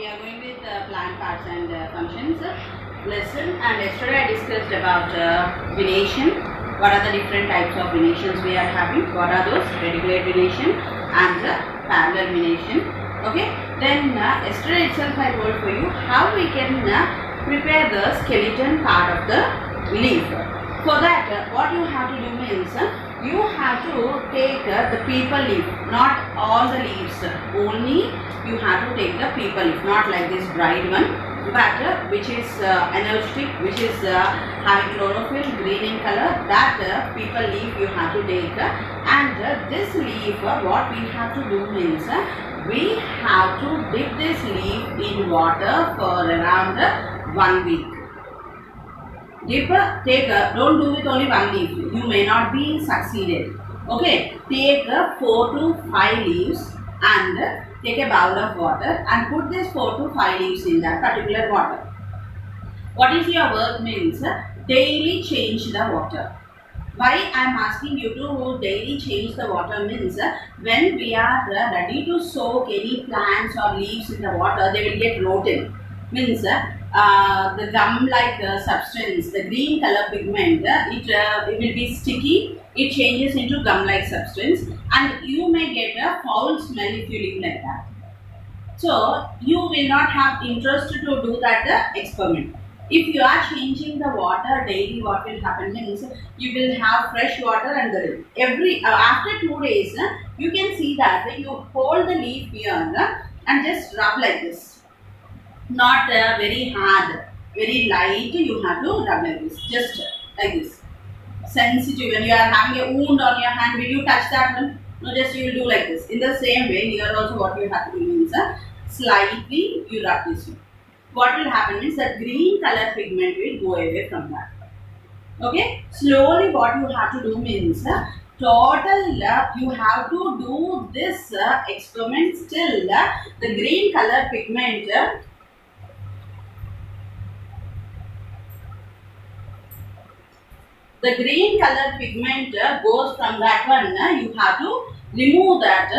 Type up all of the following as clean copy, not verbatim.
we are going with plant parts and functions lesson. And yesterday I discussed about venation. What are the different types of venations we are having? What are those? Reticulate venation and the parallel venation. Okay. Then yesterday itself I told for you how we can prepare the skeleton part of the leaf. For that, what you have to do means you have to take the peepal leaf, not all the leaves. Only you have to take the peepal leaf, not like this dried one, but which is energetic, which is having chlorophyll, green in color. That peepal leaf you have to take, and this leaf, what we have to do means we have to dip this leaf in water for around 1 week. Don't do with only one leaf. You may not be succeeded. Okay, take 4 to 5 leaves and take a bowl of water and put these 4 to 5 leaves in that particular water. What is your work means? Daily change the water. Why I am asking you to daily change the water means when we are ready to soak any plants or leaves in the water, they will get rotten. Means the gum-like substance, the green color pigment, it will be sticky. It changes into gum-like substance, and you may get a foul smell if you leave like that. So you will not have interest to do that experiment. If you are changing the water daily, what will happen means you will have fresh water, and after 2 days you can see that you hold the leaf here and just rub like this. Not very hard, very light. You have to rub like this, just like this. Sensitive. When you are having a wound on your hand, will you touch that one? No, just you will do like this. In the same way, here also what you have to do means slightly you rub this one. What will happen is that green color pigment will go away from that. Okay. Slowly, what you have to do means total you have to do this experiment still the green color pigment. The green color pigment goes from that one. You have to remove that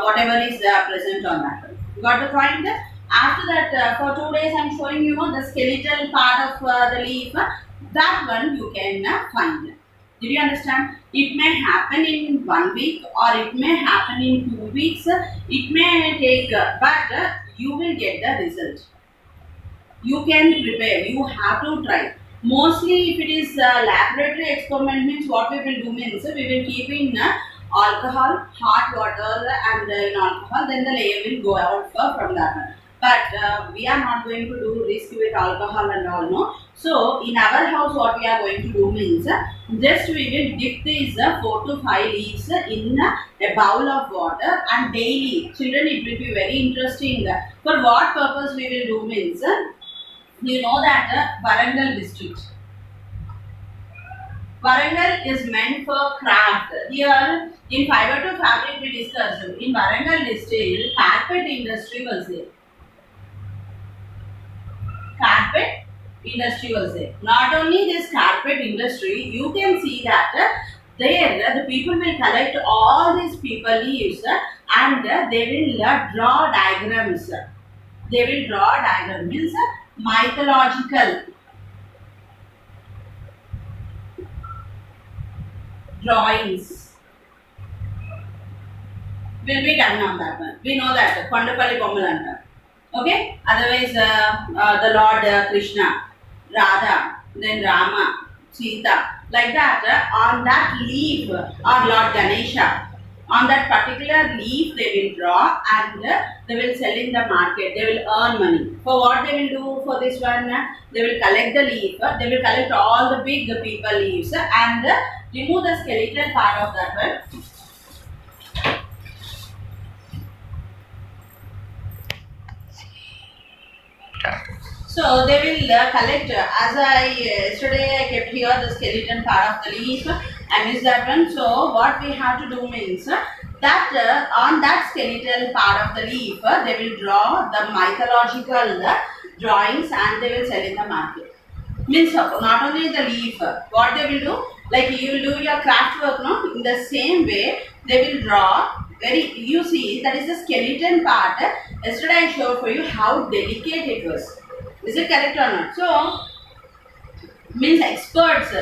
whatever is present on that one. You got the point? After that, for 2 days, I am showing you the skeletal part of the leaf. That one you can find. Did you understand? It may happen in 1 week or it may happen in 2 weeks. It may take, but you will get the result. You can prepare. You have to try. Mostly if it is laboratory experiment means what we will do means we will keep in alcohol, hot water and in alcohol, then the layer will go out from that one. But we are not going to do risk with alcohol and all, no. So in our house what we are going to do means just we will dip these 4 to 5 leaves in a bowl of water, and daily, children, it will be very interesting. For what purpose we will do means you know that Warangal district. Warangal is meant for craft. Here in fiber to fabric we discussed. In Warangal district, carpet industry was there. Carpet industry was there. Not only this carpet industry, you can see that there the people will collect all these peepal leaves and they will draw diagrams. They will draw diagrams. Means mythological drawings will be done on that one. We know that Kondapalli Bommalanta. Okay. Otherwise, the Lord Krishna, Radha, then Rama, Sita, like that. On that leaf, or Lord Ganesha. On that particular leaf they will draw and they will sell in the market. They will earn money. For what they will do for this one? They will collect the leaf. They will collect all the big peepal leaves and remove the skeletal part of that one. So they will collect, as yesterday I kept here the skeleton part of the leaf. I missed that one. So what we have to do means that on that skeletal part of the leaf, they will draw the mythological drawings and they will sell in the market. Means not only the leaf, what they will do, like you will do your craft work, no? In the same way, they will draw you see, that is the skeleton part. Yesterday I showed for you how delicate it was. Is it correct or not? So, means experts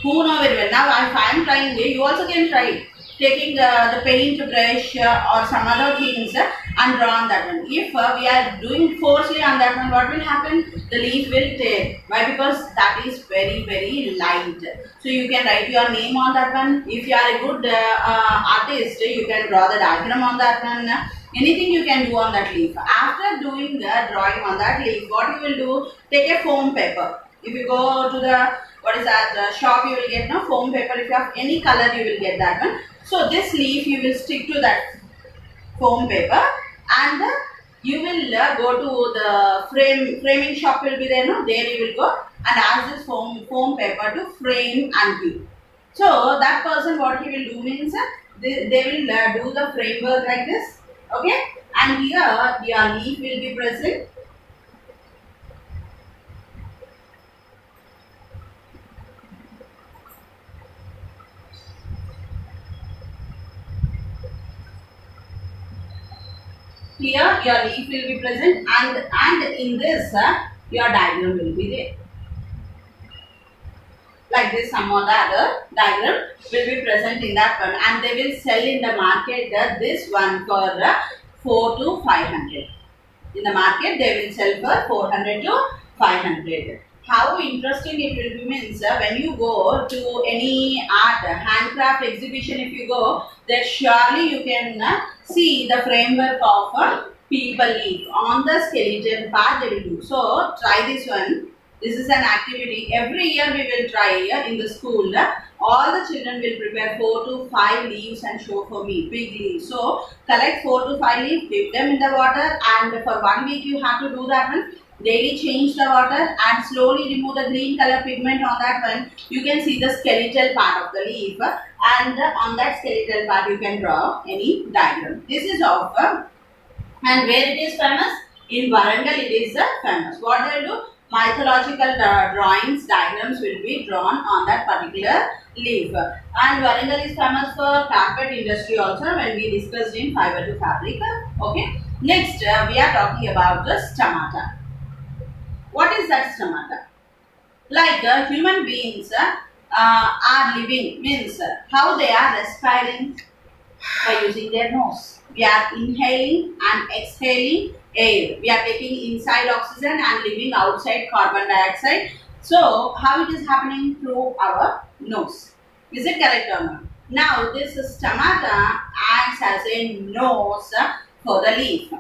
who know very well. Now, if I am trying, you also can try taking the paint brush or some other things and draw on that one. If we are doing forcefully on that one, what will happen? The leaf will tear. Why? Because that is very, very light. So you can write your name on that one. If you are a good artist, you can draw the diagram on that one. Anything you can do on that leaf. After doing the drawing on that leaf, what you will do? Take a foam paper. If you go to the shop, you will get no foam paper. If you have any color, you will get that one. So this leaf you will stick to that foam paper, and you will go to the framing shop will be there. No, there you will go and ask this foam paper to frame and give. So that person, what he will do means they will do the framework like this. Okay, and here your leaf will be present. Here your leaf will be present, and in this your diagram will be there. Like this, some or the other diagram will be present in that one, and they will sell in the market this one for 4 to 500. In the market, they will sell for 400 to 500. How interesting it will be means when you go to any art handcraft exhibition, if you go, then surely you can see the framework of a people leaf on the skeleton part they will do. So try this one. This is an activity. Every year we will try in the school. All the children will prepare 4 to 5 leaves and show for me, big leaves. So collect 4 to 5 leaves, dip them in the water, and for 1 week you have to do that one. Daily change the water and slowly remove the green color pigment on that one. You can see the skeletal part of the leaf, and on that skeletal part you can draw any diagram. This is of and where it is famous? In Warangal it is famous. What they will do? Mythological drawings, diagrams will be drawn on that particular leaf. And Warangal is famous for carpet industry also, when we discussed in fiber to fabric. Okay. Next, we are talking about the stomata. What is that stomata? Like human beings are living, means how they are respiring by using their nose. We are inhaling and exhaling air. We are taking inside oxygen and leaving outside carbon dioxide. So, how it is happening? Through our nose. Is it correct or not? Now, this stomata acts as a nose for the leaf.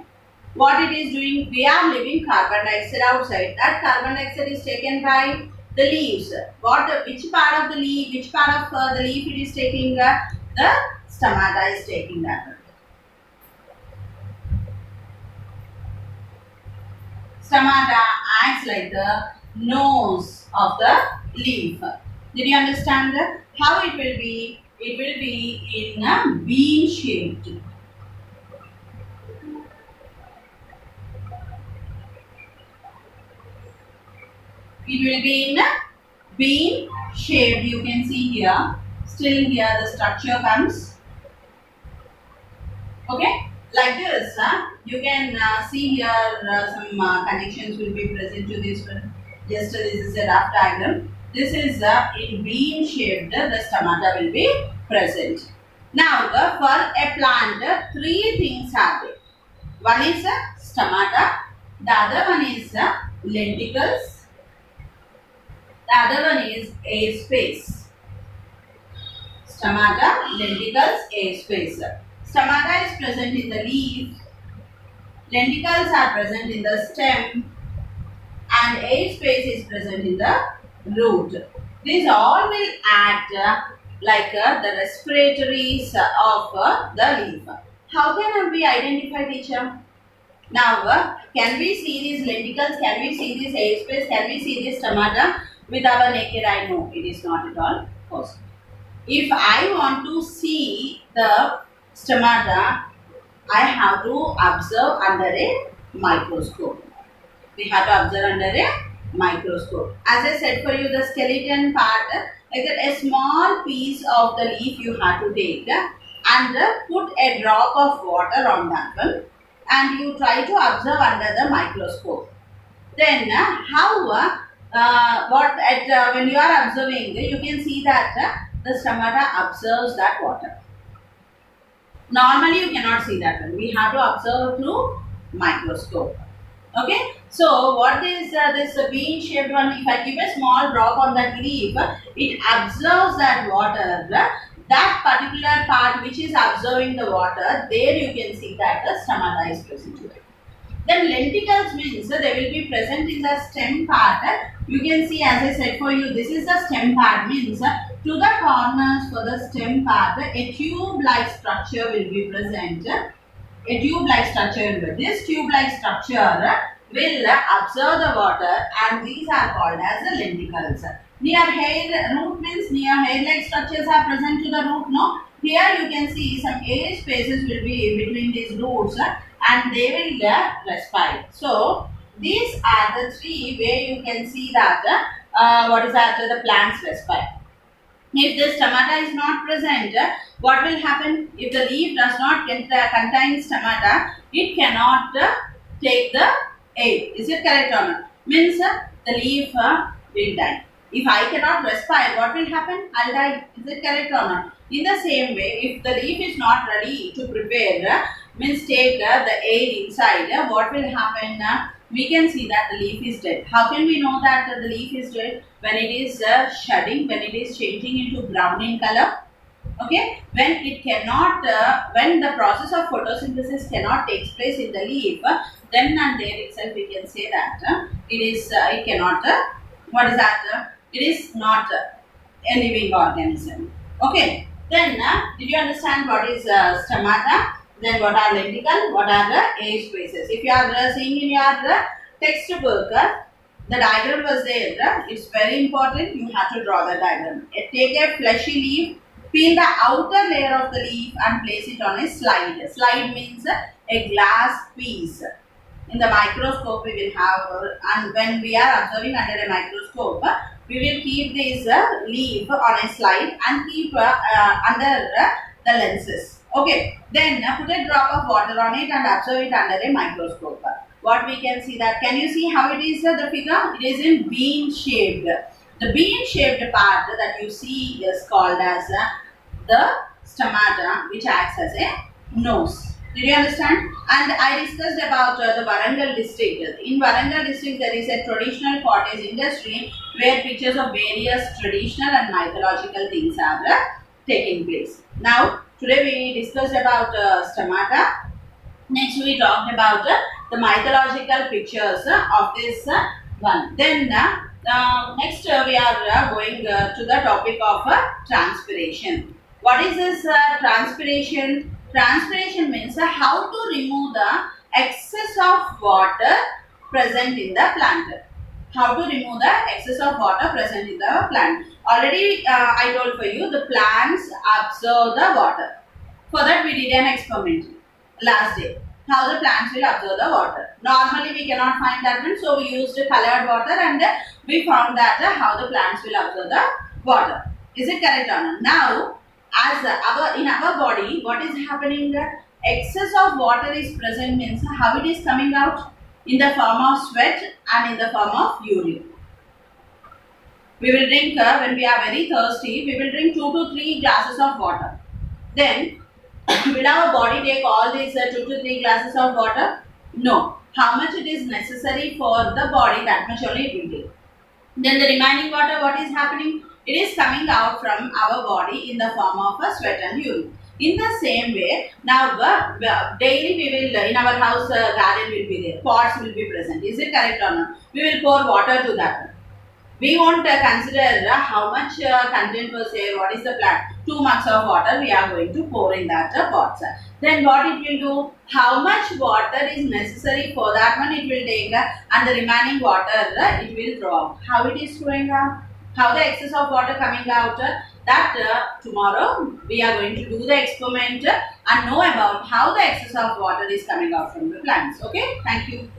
What it is doing? We are leaving carbon dioxide outside. That carbon dioxide is taken by the leaves. Which part of the leaf? Which part of the leaf it is taking? The stomata is taking that. Stomata acts like the nose of the leaf. Did you understand how it will be? It will be in a bean shaped. It will be in a bean shaped. You can see here. Still here the structure comes. Okay. Like this, you can see here some connections will be present to this one. Just this is a rough diagram. This is in bean shaped, the stomata will be present. Now, for a plant, 3 things are there. One is stomata, the other one is lenticles, the other one is air space. Stomata, lenticles, air space. Stomata is present in the leaf, lenticles are present in the stem, and air space is present in the root. These all will act like the respiratories of the leaf. How can we identify, teacher? Now, can we see these lenticles? Can we see this air space? Can we see this stomata with our naked eye? No, it is not at all possible. If I want to see the stomata, I have to observe under a microscope. We have to observe under a microscope. As I said for you, the skeleton part, like that, a small piece of the leaf you have to take and put a drop of water on that one, and you try to observe under the microscope. Then when you are observing, you can see that the stomata observes that water. Normally you cannot see that one. We have to observe through microscope. Okay, so what is this bean shaped one? If I keep a small drop on that leaf, it observes that water. That particular part which is observing the water, there you can see that the stomata is present to it. Then lenticles means they will be present in the stem part. You can see, as I said for you, this is the stem part, means to the corners for the stem part, a tube-like structure will be present. A tube-like structure. This tube-like structure will absorb the water, and these are called as the lenticles. Near hair root means near hair-like structures are present to the root. No, here you can see some air spaces will be between these roots, and they will respire. So these are the three where you can see that the plants respire. If the stomata is not present, what will happen? If the leaf does not contain stomata, it cannot take the air. Is it correct or not? Means the leaf will die. If I cannot respire, what will happen? I'll die. Is it correct or not? In the same way, if the leaf is not ready to prepare, means take the air inside, what will happen? We can see that the leaf is dead. How can we know that the leaf is dead? When it is shedding, when it is changing into brown in color. Okay, when it cannot, when the process of photosynthesis cannot take place in the leaf, then and there itself we can say that it cannot. What is that? It is not a living organism. Okay. Then, did you understand what is stomata? Then what are lenticle? What are the air spaces? If you are seeing in your textbook, the diagram was there. It's very important. You have to draw the diagram. Take a fleshy leaf, peel the outer layer of the leaf and place it on a slide. Slide means a glass piece. In the microscope we will have, and when we are observing under a microscope, we will keep this leaf on a slide and keep under the lenses. Okay, then put a drop of water on it and observe it under a microscope. What we can see that, can you see how it is the figure? It is in bean shaped. The bean shaped part that you see is called as the stomata, which acts as a nose. Did you understand? And I discussed about the Warangal district. In Warangal district, there is a traditional cottage industry where pictures of various traditional and mythological things are taking place. Now, today we discussed about stomata. Next, we talked about the mythological pictures of this one. Then, next we are going to the topic of transpiration. What is this transpiration? Transpiration means how to remove the excess of water present in the plant. How to remove the excess of water present in the plant. Already I told for you, the plants absorb the water. For that we did an experiment last day. How the plants will absorb the water. Normally we cannot find that one, so we used colored water and we found that how the plants will absorb the water. Is it correct or not? Now, as in our body, what is happening? Excess of water is present, means how it is coming out? In the form of sweat and in the form of urine. We will drink, when we are very thirsty, we will drink 2 to 3 glasses of water. Then, will our body take all these 2 to 3 glasses of water? No. How much it is necessary for the body, that much only it will take. Then the remaining water, what is happening? It is coming out from our body in the form of a sweat and urine. In the same way, now daily we will, in our house garden will be there, pots will be present. Is it correct or not? We will pour water to that. We won't consider how much content was there, what is the plant. 2 mugs of water we are going to pour in that pots. Then what it will do, how much water is necessary for that one it will take, and the remaining water it will throw out. How it is throwing out? How the excess of water coming out, that tomorrow we are going to do the experiment and know about how the excess of water is coming out from the plants. Okay, thank you.